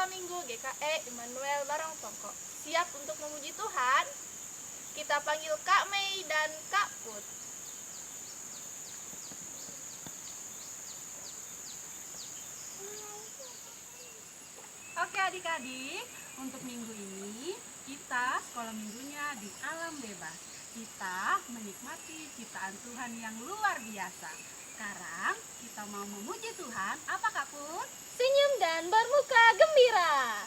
Sekolah Minggu GKE Immanuel Barongtongko. Siap untuk memuji Tuhan? Kita panggil Kak Mei dan Kak Put. Oke adik-adik, untuk minggu ini kita sekolah minggunya di alam bebas. Kita menikmati ciptaan Tuhan yang luar biasa. Sekarang kita mau memuji Tuhan. Apa Kak Put? Senyum dan bermuka gembira.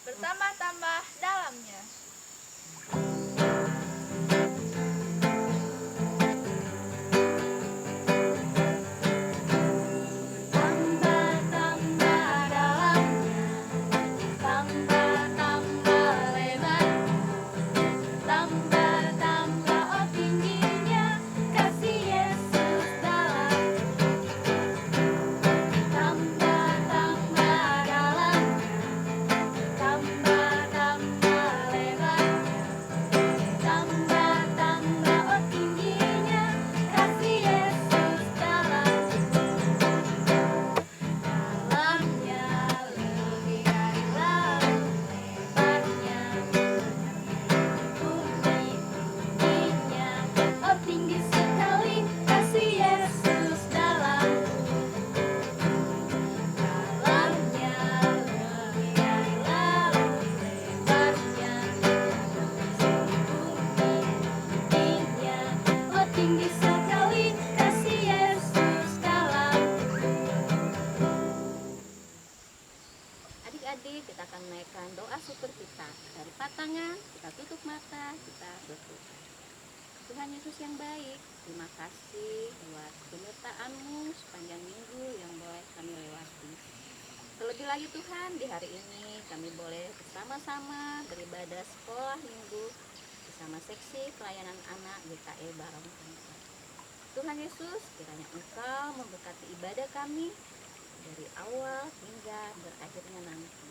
Bertambah-tambah dalamnya. Adik-adik, kita akan menaikkan doa syukur kita. Dari tangan, kita tutup mata, kita berdoa. Tuhan Yesus yang baik, terima kasih buat penyertaan-Mu sepanjang minggu yang boleh kami lewati. Terlebih lagi Tuhan, di hari ini kami boleh bersama-sama beribadah sekolah minggu bersama seksi pelayanan anak GKE Barongtongko. Tuhan Yesus, kiranya Engkau memberkati ibadah kami dari awal hingga berakhirnya nanti.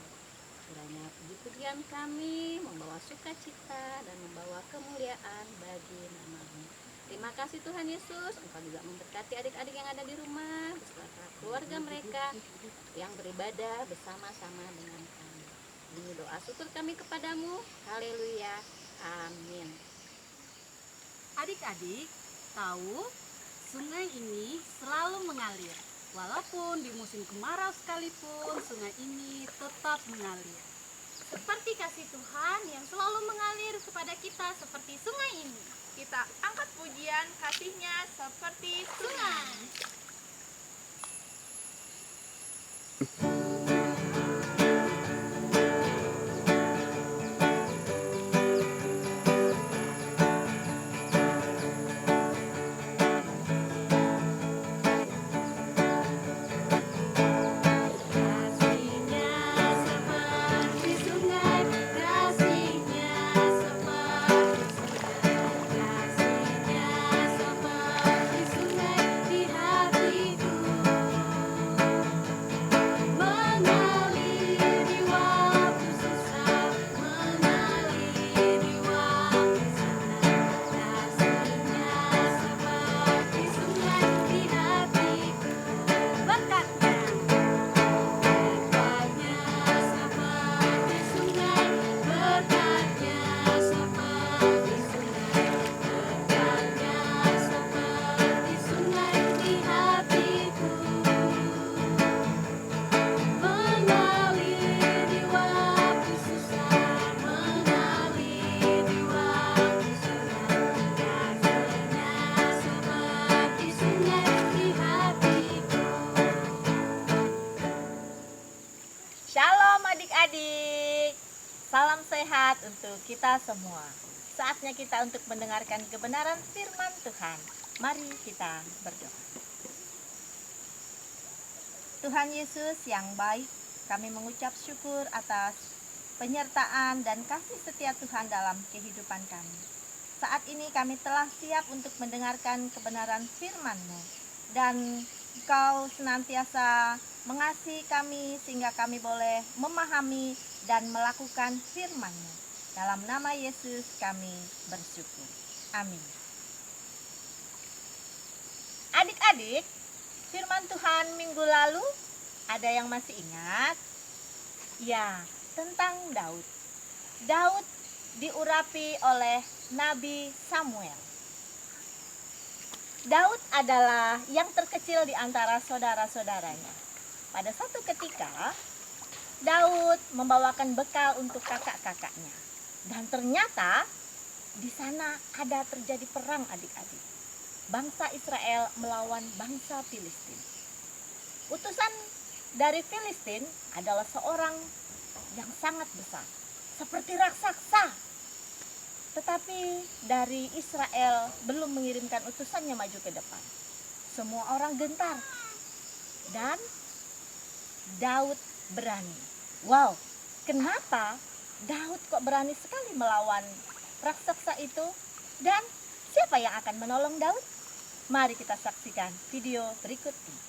Kiranya puji-pujian kami membawa sukacita dan membawa kemuliaan bagi nama-Mu. Terima kasih Tuhan Yesus, Engkau juga memberkati adik-adik yang ada di rumah beserta keluarga mereka yang beribadah bersama-sama dengan kami. Ini doa syukur kami kepadamu. Haleluya. Amin. Adik-adik, tahu sungai ini selalu mengalir. Walaupun di musim kemarau sekalipun, sungai ini tetap mengalir. Seperti kasih Tuhan yang selalu mengalir kepada kita seperti sungai ini. Kita angkat pujian kasih-Nya seperti sungai. sehat untuk kita semua. Saatnya kita untuk mendengarkan kebenaran firman Tuhan. Mari kita berdoa. Tuhan Yesus yang baik, kami mengucap syukur atas penyertaan dan kasih setia Tuhan dalam kehidupan kami. Saat ini kami telah siap untuk mendengarkan kebenaran firman-Mu, dan Engkau senantiasa mengasihi kami sehingga kami boleh memahami dan melakukan firman-Mu. Dalam nama Yesus kami bersyukur. Amin. Adik-adik, firman Tuhan minggu lalu ada yang masih ingat? Ya, tentang Daud. Daud diurapi oleh Nabi Samuel. Daud adalah yang terkecil di antara saudara-saudaranya. Pada satu ketika, Daud membawakan bekal untuk kakak-kakaknya. Dan ternyata di sana ada terjadi perang, adik-adik. Bangsa Israel melawan bangsa Filistin. Utusan dari Filistin adalah seorang yang sangat besar, seperti raksasa. Tetapi dari Israel belum mengirimkan utusannya maju ke depan. Semua orang gentar. Dan Daud berani. Wow, kenapa Daud kok berani sekali melawan raksasa itu? Dan siapa yang akan menolong Daud? Mari kita saksikan video berikut ini.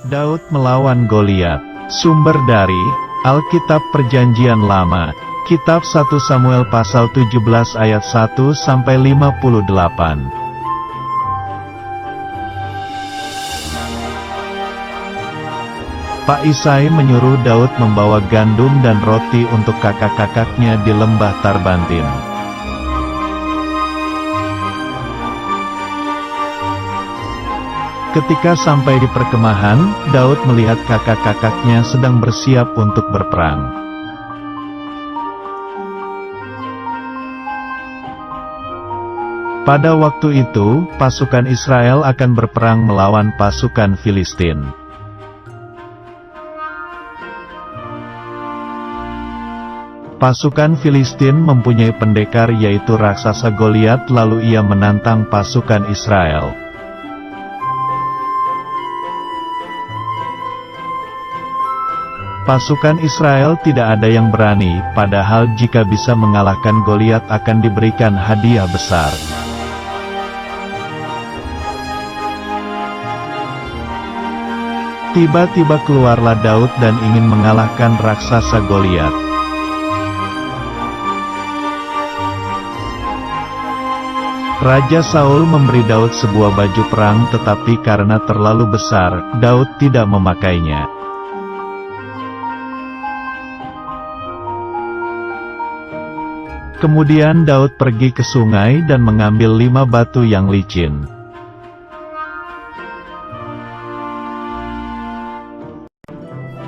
Daud melawan Goliat. Sumber dari Alkitab Perjanjian Lama, Kitab 1 Samuel pasal 17 ayat 1 sampai 58. Pak Isai menyuruh Daud membawa gandum dan roti untuk kakak-kakaknya di lembah Tarbantin. Ketika sampai di perkemahan, Daud melihat kakak-kakaknya sedang bersiap untuk berperang. Pada waktu itu, pasukan Israel akan berperang melawan pasukan Filistin. Pasukan Filistin mempunyai pendekar yaitu raksasa Goliat, lalu ia menantang pasukan Israel. Pasukan Israel tidak ada yang berani, padahal jika bisa mengalahkan Goliat akan diberikan hadiah besar. Tiba-tiba keluarlah Daud dan ingin mengalahkan raksasa Goliat. Raja Saul memberi Daud sebuah baju perang, tetapi karena terlalu besar, Daud tidak memakainya. Kemudian Daud pergi ke sungai dan mengambil 5 batu yang licin.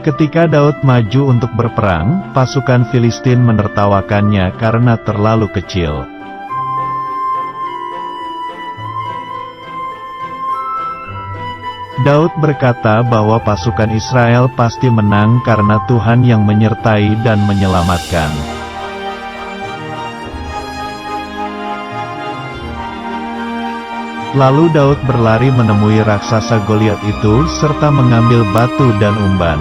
Ketika Daud maju untuk berperang, pasukan Filistin menertawakannya karena terlalu kecil. Daud berkata bahwa pasukan Israel pasti menang karena Tuhan yang menyertai dan menyelamatkan. Lalu Daud berlari menemui raksasa Goliat itu serta mengambil batu dan umban.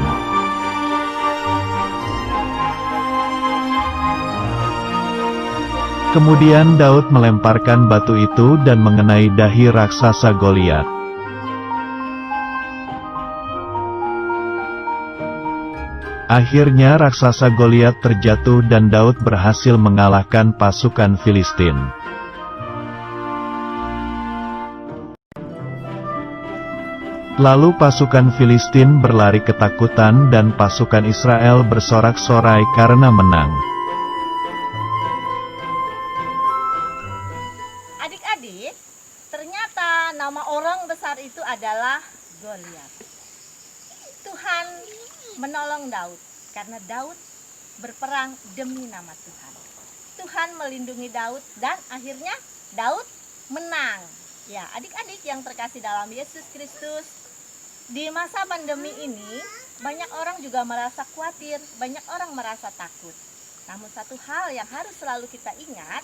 Kemudian Daud melemparkan batu itu dan mengenai dahi raksasa Goliat. Akhirnya raksasa Goliat terjatuh dan Daud berhasil mengalahkan pasukan Filistin. Lalu pasukan Filistin berlari ketakutan dan pasukan Israel bersorak-sorai karena menang. Adik-adik, ternyata nama orang besar itu adalah Goliat. Tuhan menolong Daud karena Daud berperang demi nama Tuhan. Tuhan melindungi Daud dan akhirnya Daud menang. Ya, adik-adik yang terkasih dalam Yesus Kristus, di masa pandemi ini banyak orang juga merasa khawatir, banyak orang merasa takut. Namun satu hal yang harus selalu kita ingat,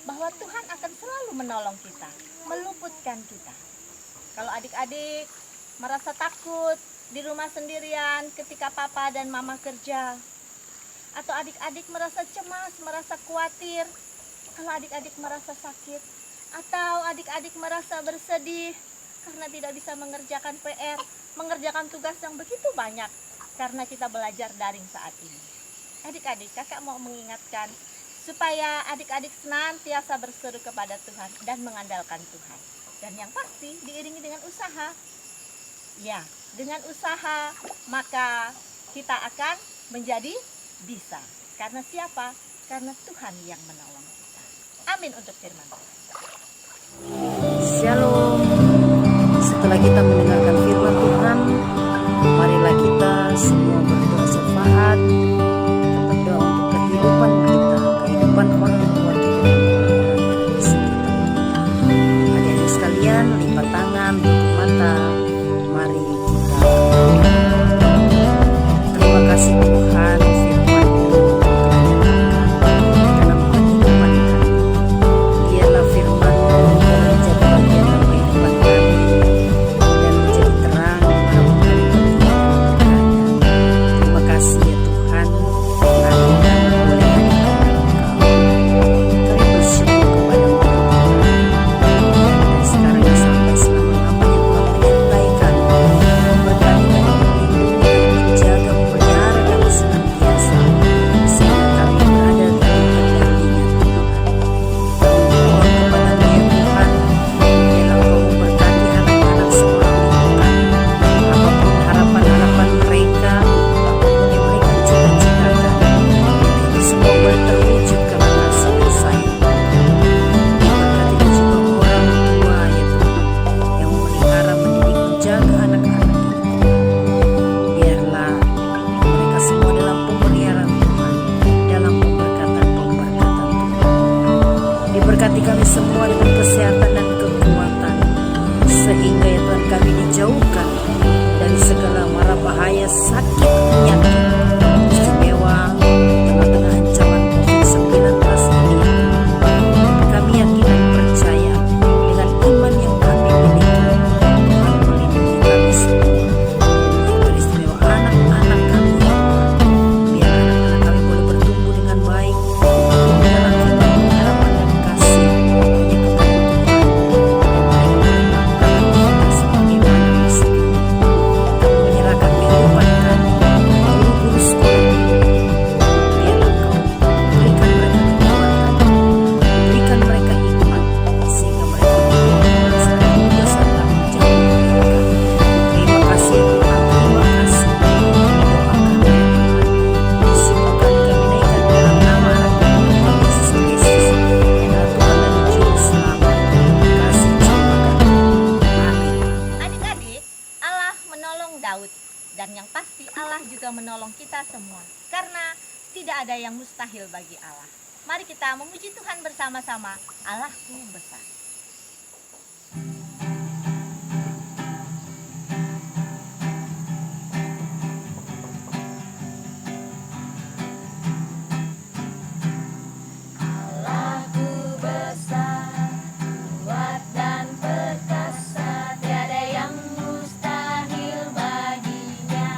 bahwa Tuhan akan selalu menolong kita, meluputkan kita. Kalau adik-adik merasa takut di rumah sendirian ketika papa dan mama kerja, atau adik-adik merasa cemas, merasa khawatir, kalau adik-adik merasa sakit, atau adik-adik merasa bersedih karena tidak bisa mengerjakan PR, mengerjakan tugas yang begitu banyak karena kita belajar daring saat ini. Adik-adik, kakak mau mengingatkan supaya adik-adik senantiasa berseru kepada Tuhan dan mengandalkan Tuhan. Dan yang pasti diiringi dengan usaha. Ya, dengan usaha maka kita akan menjadi bisa. Karena siapa? Karena Tuhan yang menolong kita. Amin untuk firman Tuhan. Shalom. Setelah kita mendengarkan firman Tuhan, marilah kita semua berdoa syafaat, berdoa untuk kehidupan kita, kehidupan orang tua kita dan orang-orang yang ada di sekitar kita. Adik-adik sekalian, lipat tangan, tutup mata, mari kita berdoa. Terima kasih Tuhan, firman itu telah nyatakan dalam kehidupan kami. Biarlah firman menjadi bagian dalam kehidupan kami dan menjadi terang di mana kami pergi dan berada. Terima kasih ya Tuhan, kami boleh hadirkan Engkau. Kami bersyukur kepada-Mu Tuhan. Dan dari sekarang sampai selama-lamanya Tuhan menyertai kami, memberkati kami, melindungi dan menjaga, memelihara kami senantiasa, sehingga kami berada dalam pendampingan Tuhan. Mohon kepada-Mu ya Tuhan, biarlah Engkau memberkati anak-anak sekolah minggu kami. Apapun harapan-harapan mereka, apapun yang mereka cita-citakan, biarlah itu semua boleh terwujud karena kasih dan sayang Tuhan. Diberkati juga orang tua ya Tuhan, yang memelihara, mendidik, menjaga anak-anak ini Tuhan. Biarlah mereka semua dalam pemeliharaan Tuhan, dalam pemberkatan-pemberkatan Tuhan. Diberkati kami semua dengan kesehatan dan kekuatan, sehingga ya Tuhan kami dijauhkan dari segala mara bahaya, sakit, penyakit, istimewa di tengah-tengah ancaman COVID-19 ini ya Tuhan. Kami yakin dan percaya dengan iman yang kami miliki, Tuhan melindungi kami semua. Yang teristimewa anak-anak kami ya Tuhan. Biar anak-anak kami boleh bertumbuh dengan baik dalam iman, pengharapan dan kasih hanya kepada Tuhan. Dan mereka boleh melakukan aktivitas sebagaimana mestinya. Kami menyerahkan kehidupan kami, guru-guru sekolah minggu. Biarlah Engkau berikan mereka kekuatan, berikan mereka hikmat, sehingga mereka boleh melaksanakan tugas dan tanggung jawab mereka. Terima kasih ya Tuhan, terima kasih. Doakan ya Tuhan, disibukkan kami naikkan dalam nama anak Tuhan Yesus Kristus, yang adalah Tuhan dan Juru Selamat. Kasih jiwa kami. Amin. Adik-adik, Allah menolong Daud. Dan yang pasti Allah juga menolong kita semua. Karena tidak ada yang mustahil bagi Allah. Mari kita memuji Tuhan bersama-sama. Allahku besar. Allahku besar, kuat dan perkasa, tiada yang mustahil baginya.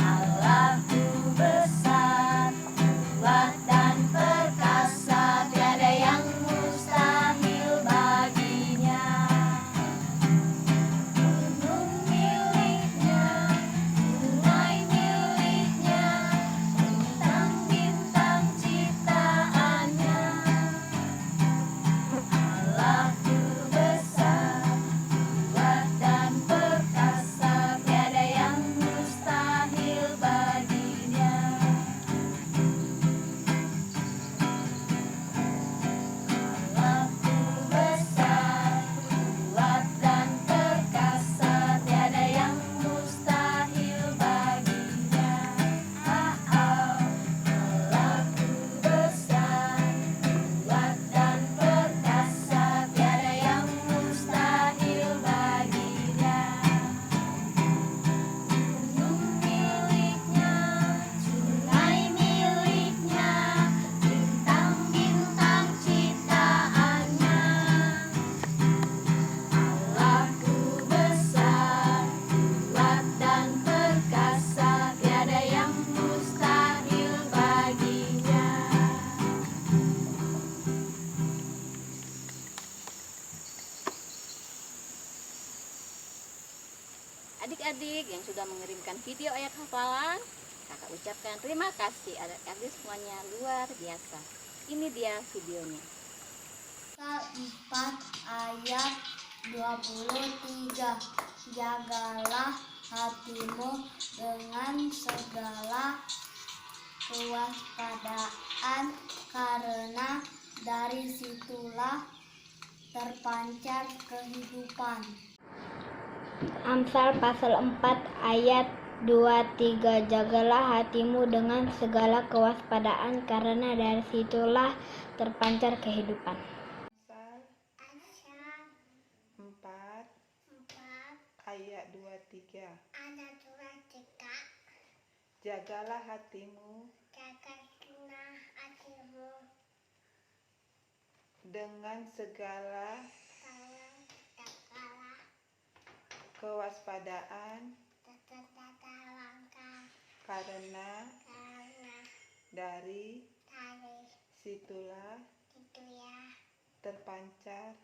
Allahku besar, kuat dan perkasa, tiada yang mustahil adik-adik yang sudah mengirimkan video ayat hafalan. Kakak ucapkan terima kasih, adik-adik semuanya luar biasa. Ini dia videonya. Pasal 4 ayat 23. Jagalah hatimu dengan segala kewaspadaan, karena dari situlah terpancar kehidupan. Amsal pasal 4 ayat 23. Jagalah hatimu dengan segala kewaspadaan, karena dari situlah terpancar kehidupan. Amsal 4 ayat 23. Jagalah hatimu dengan segala kewaspadaan, karena dari situlah terpancar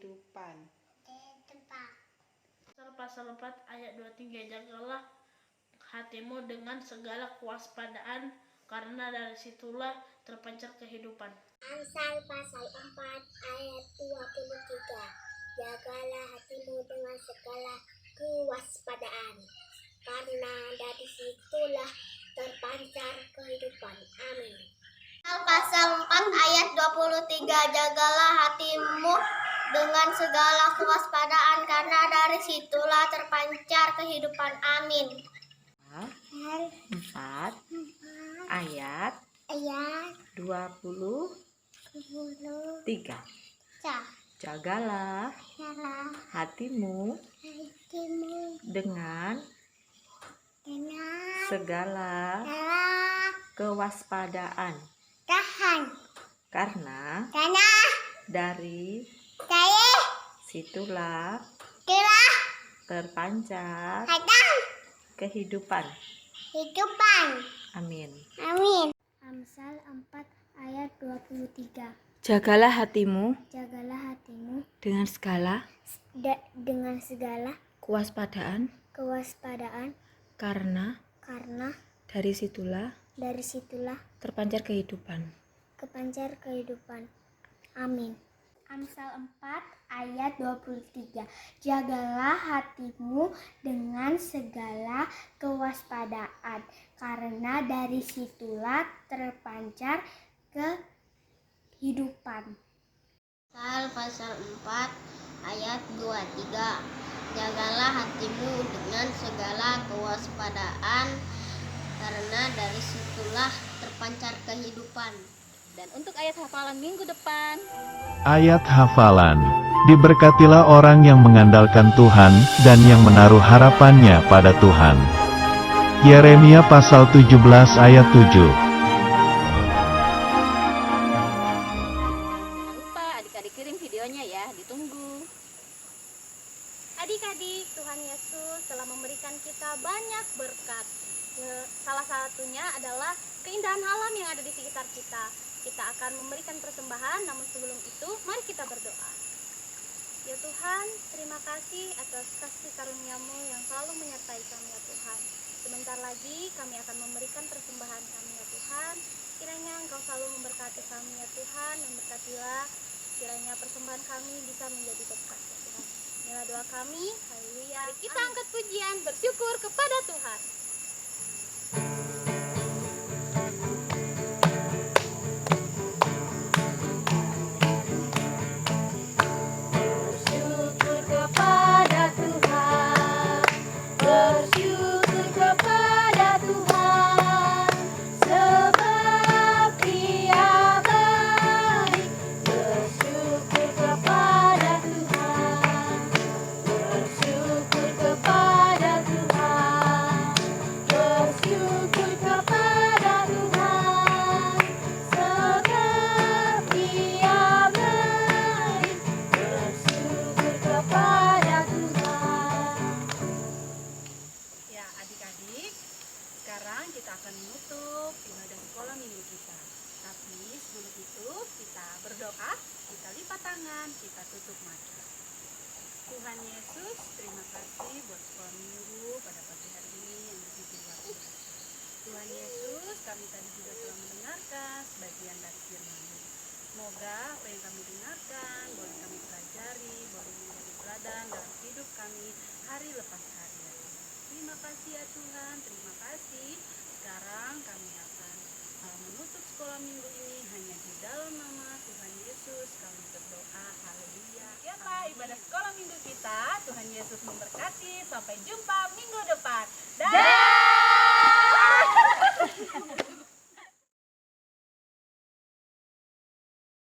kehidupan. Pasal 4 ayat 23. Jagalah hatimu dengan segala kewaspadaan, karena dari situlah terpancar kehidupan. Amsal pasal 4 ayat 23. Jagalah hatimu dengan segala kewaspadaan, karena dari situlah terpancar kehidupan. Amin. Amsal pasal 4 ayat 23. Jagalah hatimu dengan segala kewaspadaan, karena dari situlah terpancar kehidupan. Amin. 4 ayat 23. Jagalah hatimu dengan segala kewaspadaan, karena dari situlah terpancar kehidupan. Amin. Amsal 4 ayat 23. Jagalah hatimu Jagalah hatimu dengan segala dengan segala kewaspadaan, kewaspadaan, karena karena dari situlah dari situlah terpancar kehidupan. Amin. Amsal 4 ayat 23. Jagalah hatimu dengan segala kewaspadaan, karena dari situlah terpancar kehidupan. Amsal pasal 4 ayat 23. Jagalah hatimu dengan segala kewaspadaan, karena dari situlah terpancar kehidupan. Dan untuk ayat hafalan minggu depan, Ayat hafalan. Diberkatilah orang yang mengandalkan Tuhan, dan yang menaruh harapannya pada Tuhan. Yeremia pasal 17 ayat 7. jangan lupa adik-adik kirim videonya ya, ditunggu. Adik-adik, Tuhan Yesus telah memberikan kita banyak berkat. Salah satunya adalah keindahan alam yang ada di sekitar kita. Kita akan memberikan persembahan, namun sebelum itu, mari kita berdoa. Ya Tuhan, terima kasih atas kasih karunia-Mu yang selalu menyertai kami ya Tuhan. Sebentar lagi kami akan memberikan persembahan kami ya Tuhan. Kiranya Engkau selalu memberkati kami ya Tuhan, memberkatilah kiranya persembahan kami bisa menjadi berkat ya Tuhan. Inilah doa kami, haleluya. Kita angkat pujian, bersyukur kepada Tuhan. Bersyukur kepada Tuhan, bersyukur kepada Tuhan, sebab Dia baik. Bersyukur kepada Tuhan, bersyukur kepada Tuhan, bersyukur kepada Tuhan, sebab Dia baik. Bersyukur kepada Tuhan. Ya, adik-adik, sekarang kita akan menutup ibadah sekolah minggu kita. Tapi sebelum itu kita berdoa, kita lipat tangan, kita tutup mata. Tuhan Yesus, terima kasih buat sekolah minggu pada pagi hari ini yang begitu luar biasa. Tuhan Yesus, kami tadi juga telah mendengarkan sebagian dari firman-Mu. Semoga apa yang kami dengarkan boleh kami pelajari, boleh menjadi teladan dalam hidup kami hari lepas hari ya Tuhan. Terima kasih ya Tuhan, terima kasih. Sekarang kami akan menutup sekolah minggu ini hanya di dalam nama Tuhan Yesus kami berdoa. Haleluya. Ya Pak, ibadah sekolah minggu kita, Tuhan Yesus memberkati. Sampai jumpa minggu depan. Dah.